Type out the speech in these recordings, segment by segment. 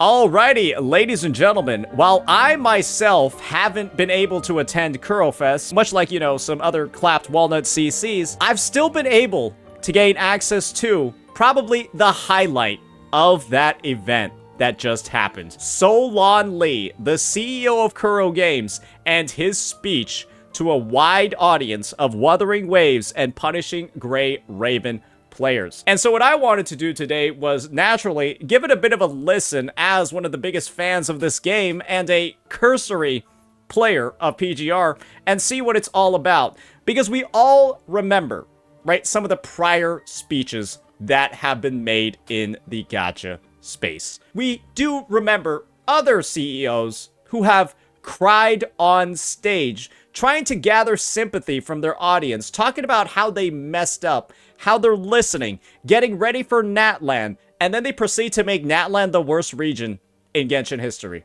Alrighty, ladies and gentlemen, while I myself haven't been able to attend KuroFest, much like, some other clapped walnut CCs, I've still been able to gain access to probably the highlight of that event that just happened. Solon Lee, the CEO of Kuro Games, and his speech to a wide audience of Wuthering Waves and Punishing Gray Raven players. And so what I wanted to do today was naturally give it a bit of a listen as one of the biggest fans of this game and a cursory player of PGR and see what it's all about. Because we all remember, right, some of the prior speeches that have been made in the gacha space. We do remember other CEOs who have cried on stage, trying to gather sympathy from their audience, talking about how they messed up, how they're listening, getting ready for Natland, and then they proceed to make Natland the worst region in Genshin history.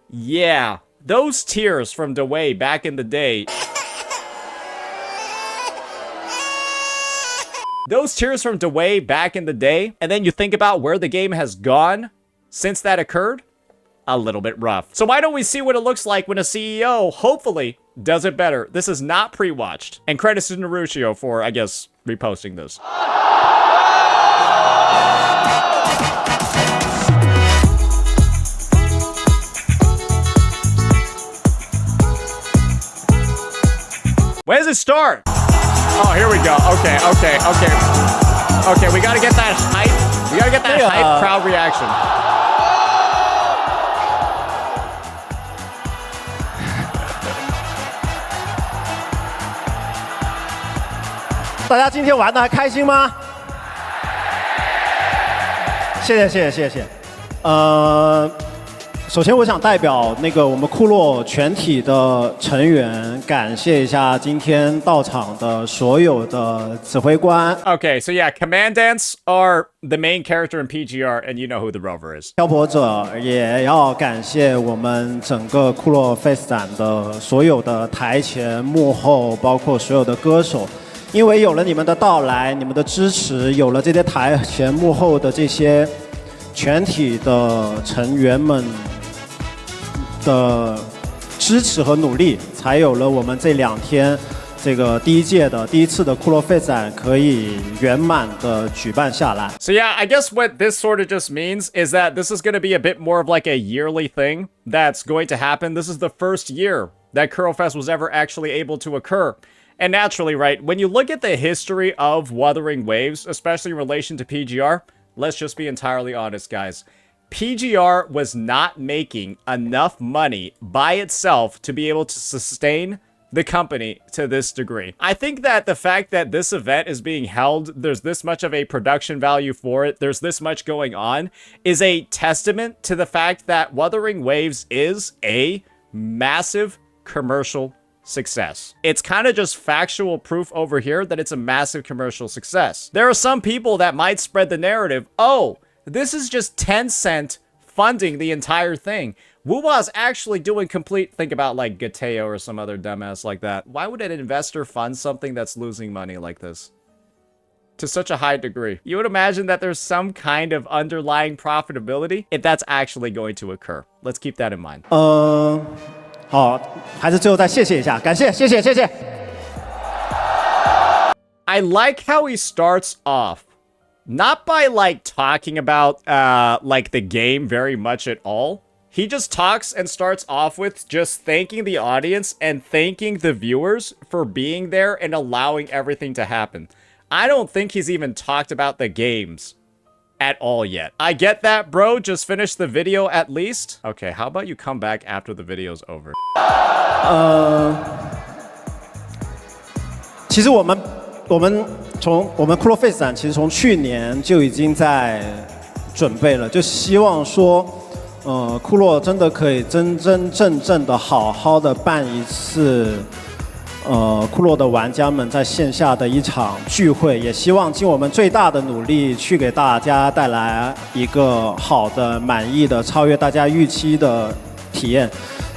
Yeah, those tears from Dewey back in the day. Those tears from Dewey back in the day, and then you think about where the game has gone since that occurred, a little bit rough. So why don't we see what it looks like when a CEO, hopefully, does it better. This is not pre-watched. And credits to Narushio for, I guess, reposting this. Where does it start? Oh, here we go. Okay. Okay, we gotta get that hype. We gotta get that hype crowd reaction. 大家今天玩的还开心吗？谢谢。首先我想代表我们库洛全体的成员，感谢一下今天到场的所有的指挥官。Okay, so yeah, commandants are the main character in PGR, and you know who the rover is. 漂泊者也要感谢我们整个库洛 Face 展的所有的台前幕后，包括所有的歌手。 因为有了你们的到来，你们的支持，有了这些台前幕后的这些全体的成员们的支持和努力，才有了我们这2天这个第一次的库洛费展可以圆满的举办下来。So yeah, I guess what this sort of just means is that this is going to be a bit more of like a yearly thing that's going to happen. This is the first year that KuroFest was ever actually able to occur. And naturally, right, when you look at the history of Wuthering Waves, especially in relation to PGR, let's just be entirely honest, guys. PGR was not making enough money by itself to be able to sustain the company to this degree. I think that the fact that this event is being held, there's this much of a production value for it, there's this much going on, is a testament to the fact that Wuthering Waves is a massive commercial success. It's kind of just factual proof over here that it's a massive commercial success. There are some people that might spread the narrative, oh, this is just Tencent funding the entire thing. Wuwa's actually doing complete, think about like Gateo or some other dumbass like that. Why would an investor fund something that's losing money like this? To such a high degree. You would imagine that there's some kind of underlying profitability if that's actually going to occur. Let's keep that in mind. 好，还是最后再谢谢一下，感谢，谢谢。I like how he starts off, not by like talking about like the game very much at all. He just talks and starts off with just thanking the audience and thanking the viewers for being there and allowing everything to happen. I don't think he's even talked about the games at all yet. I get that, bro. Just finish the video at least. Okay, how about you come back after the video's over? 其实我们库洛 Face 展其实从去年就已经在准备了，就希望说，库洛真的可以真正的好好的办一次。库洛的玩家们在线下的一场聚会，也希望尽我们最大的努力去给大家带来一个好的、满意的、超越大家预期的体验。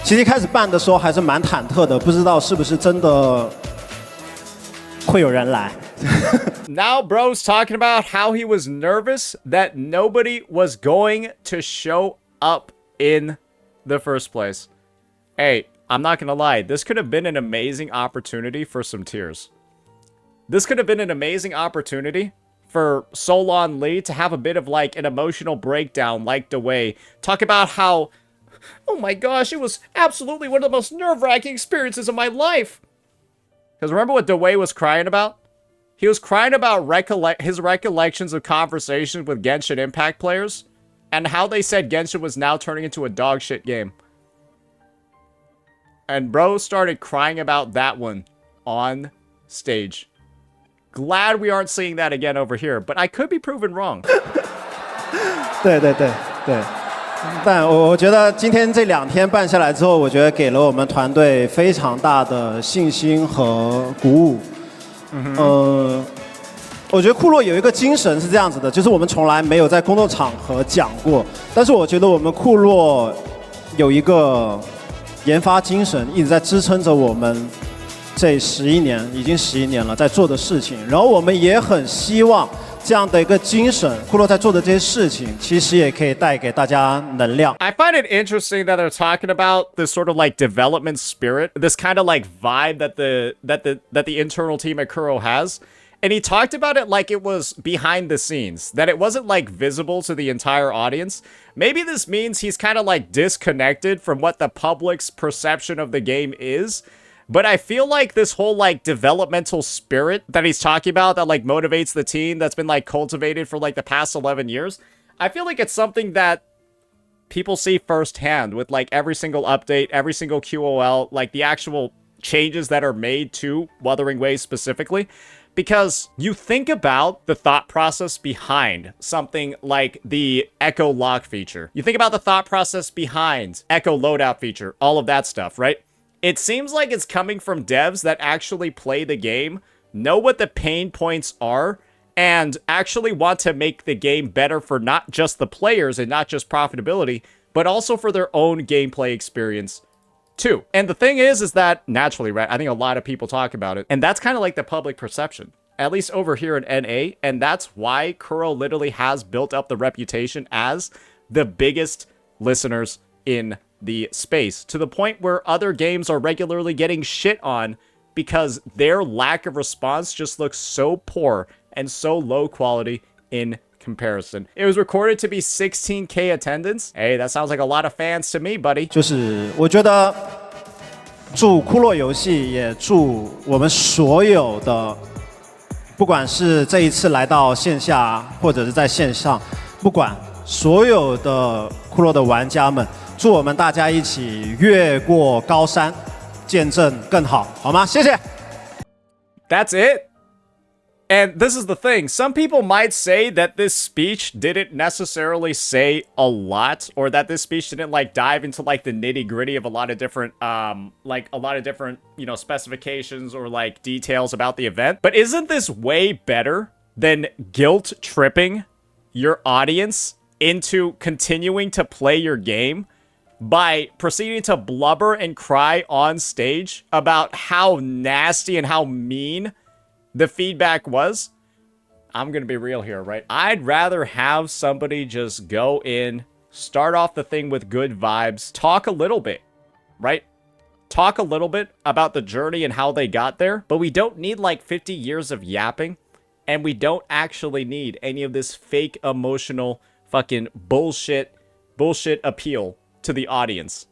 其实一开始办的时候还是蛮忐忑的，不知道是不是真的会有人来。Now bro's talking about how he was nervous that nobody was going to show up in the first place. Hey, I'm not gonna lie, this could have been an amazing opportunity for some tears. This could have been an amazing opportunity for Solon Lee to have a bit of like an emotional breakdown like DeWay. Talk about how, oh my gosh, it was absolutely one of the most nerve-wracking experiences of my life. Because remember what DeWay was crying about? He was crying about his recollections of conversations with Genshin Impact players and how they said Genshin was now turning into a dog shit game. And bro started crying about that one on stage. Glad we aren't seeing that again over here, but I could be proven wrong. 对对对对，但我觉得今天这2天办下来之后，我觉得给了我们团队非常大的信心和鼓舞。我觉得库洛有一个精神是这样子的，就是我们从来没有在公众场合讲过，但是我觉得我们库洛有一个研发精神一直在支撑着我们这11年，已经11年了在做的事情。然后我们也很希望这样的一个精神，库洛在做的这些事情，其实也可以带给大家能量。I find it interesting that they're talking about this sort of like development spirit, this kind of like vibe that the internal team at Kuro has. And he talked about it like it was behind the scenes, that it wasn't like visible to the entire audience. Maybe this means he's kind of like disconnected from what the public's perception of the game is. But I feel like this whole like developmental spirit that he's talking about that like motivates the team that's been like cultivated for like the past 11 years. I feel like it's something that people see firsthand with like every single update, every single QOL, like the actual changes that are made to Wuthering Waves specifically. Because you think about the thought process behind something like the Echo Lock feature. You think about the thought process behind Echo Loadout feature, all of that stuff, right? It seems like it's coming from devs that actually play the game, know what the pain points are, and actually want to make the game better for not just the players and not just profitability, but also for their own gameplay experience too. And the thing is that naturally, right, I think a lot of people talk about it, and that's kind of like the public perception, at least over here in NA, and that's why Kuro literally has built up the reputation as the biggest listeners in the space, to the point where other games are regularly getting shit on because their lack of response just looks so poor and so low quality in comparison. It was recorded to be 16K attendance. Hey, that sounds like a lot of fans to me, buddy. 就是我觉得祝库洛游戏，也祝我们所有的，不管是这一次来到线下或者是在线上，不管所有的库洛的玩家们，祝我们大家一起越过高山，见证更好，好吗？谢谢。That's it. And this is the thing. Some people might say that this speech didn't necessarily say a lot, or that this speech didn't like dive into like the nitty-gritty of a lot of different you know, specifications or like details about the event. But isn't this way better than guilt tripping your audience into continuing to play your game by proceeding to blubber and cry on stage about how nasty and how mean the feedback was? I'm gonna be real here, right? I'd rather have somebody just go in, start off the thing with good vibes, talk a little bit, right? Talk a little bit about the journey and how they got there, but we don't need like 50 years of yapping, and we don't actually need any of this fake emotional fucking bullshit appeal to the audience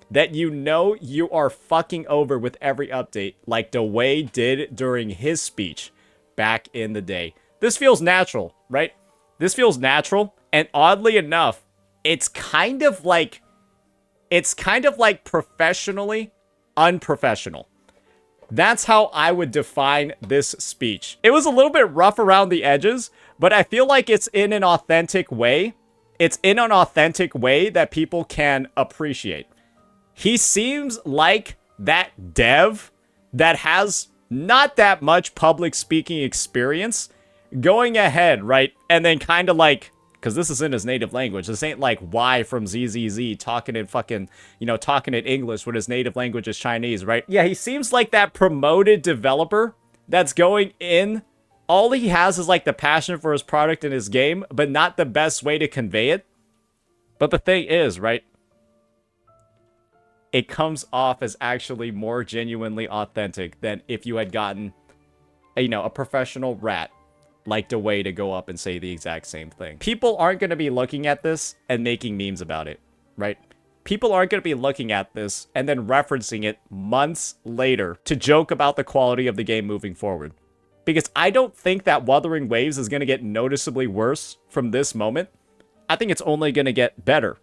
that you know you are fucking over with every update, like DeWay did during his speech back in the day. This feels natural, right? This feels natural, and oddly enough, it's kind of like professionally unprofessional. That's how I would define this speech. It was a little bit rough around the edges, but I feel like it's in an authentic way. It's in an authentic way that people can appreciate. He seems like that dev that has not that much public speaking experience going ahead, right? And then kind of like, because this is in his native language. This ain't like Y from ZZZ talking in fucking, you know, talking in English when his native language is Chinese, right? Yeah, he seems like that promoted developer that's going in. All he has is like the passion for his product and his game, but not the best way to convey it. But the thing is, right? It comes off as actually more genuinely authentic than if you had gotten, you know, a professional rat like DeWay to go up and say the exact same thing. People aren't going to be looking at this and making memes about it, right? People aren't going to be looking at this and then referencing it months later to joke about the quality of the game moving forward. Because I don't think that Wuthering Waves is going to get noticeably worse from this moment. I think it's only going to get better.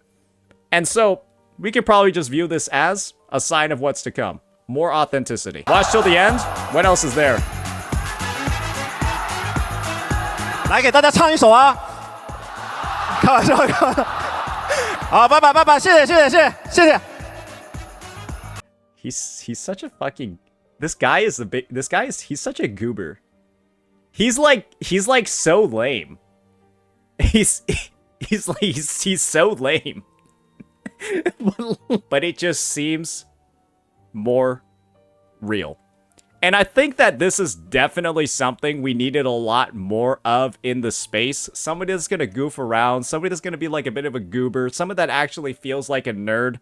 And so, we could probably just view this as a sign of what's to come. More authenticity. Watch till the end. What else is there? 来给大家唱一首啊！开玩笑，开玩笑。好，拜拜拜拜，谢谢谢谢谢谢谢谢。He's such a fucking. This guy is he's such a goober. He's like so lame. He's so lame. But it just seems more real. And I think that this is definitely something we needed a lot more of in the space. Somebody that's going to goof around, somebody that's going to be like a bit of a goober, someone that actually feels like a nerd.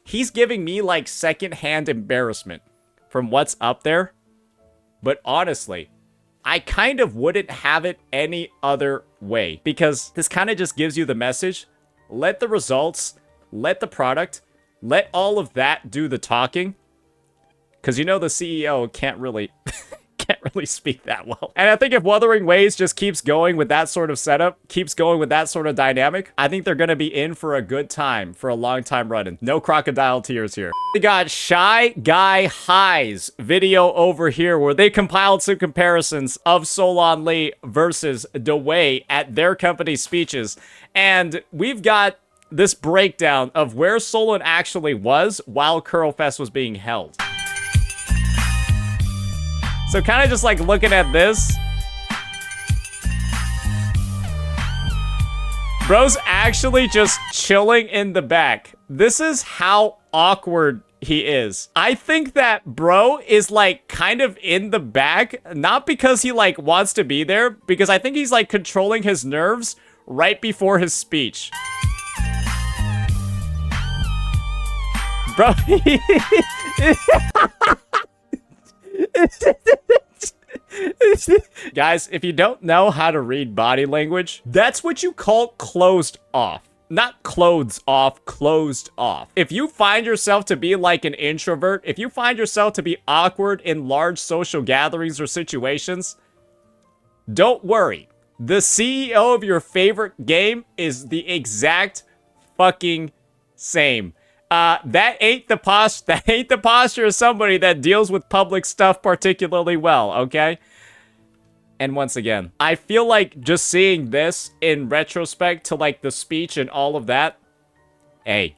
He's giving me like secondhand embarrassment from what's up there. But honestly, I kind of wouldn't have it any other way, because this kind of just gives you the message. Let the results, let the product, let all of that do the talking. Because you know the CEO can't really speak that well. And I think if Wuthering Waves just keeps going with that sort of setup, keeps going with that sort of dynamic, I think they're going to be in for a good time, for a long time running. No crocodile tears here. We got Shy Guy High's video over here where they compiled some comparisons of Solon Lee versus DeWay at their company's speeches. And we've got this breakdown of where Solon actually was while KuroFest was being held. So kind of just like looking at this. Bro's actually just chilling in the back. This is how awkward he is. I think that bro is like kind of in the back, not because he like wants to be there, because I think he's like controlling his nerves right before his speech. Bro, guys, if you don't know how to read body language, that's what you call closed off. Not clothes off, closed off. If you find yourself to be like an introvert, if you find yourself to be awkward in large social gatherings or situations, don't worry. The CEO of your favorite game is the exact fucking same. That ain't the posture of somebody that deals with public stuff particularly well, okay? And once again, I feel like just seeing this in retrospect to like the speech and all of that, hey,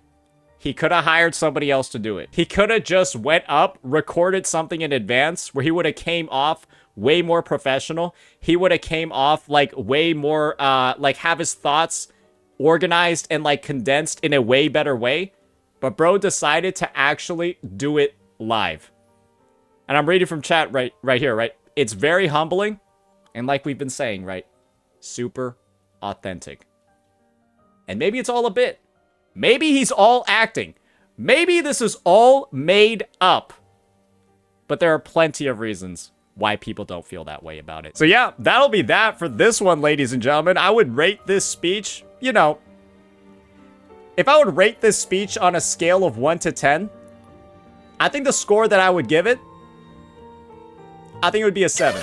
he could have hired somebody else to do it. He could have just went up, recorded something in advance where he would have came off way more professional. He would have came off like way more, like have his thoughts organized and like condensed in a way better way. But bro decided to actually do it live. And I'm reading from chat right here, right? It's very humbling. And like we've been saying, right? Super authentic. And maybe it's all a bit. Maybe he's all acting. Maybe this is all made up. But there are plenty of reasons why people don't feel that way about it. So yeah, that'll be that for this one, ladies and gentlemen. I would rate this speech, you know, if I would rate this speech on a scale of 1 to 10, I think the score that I would give it, I think it would be a 7.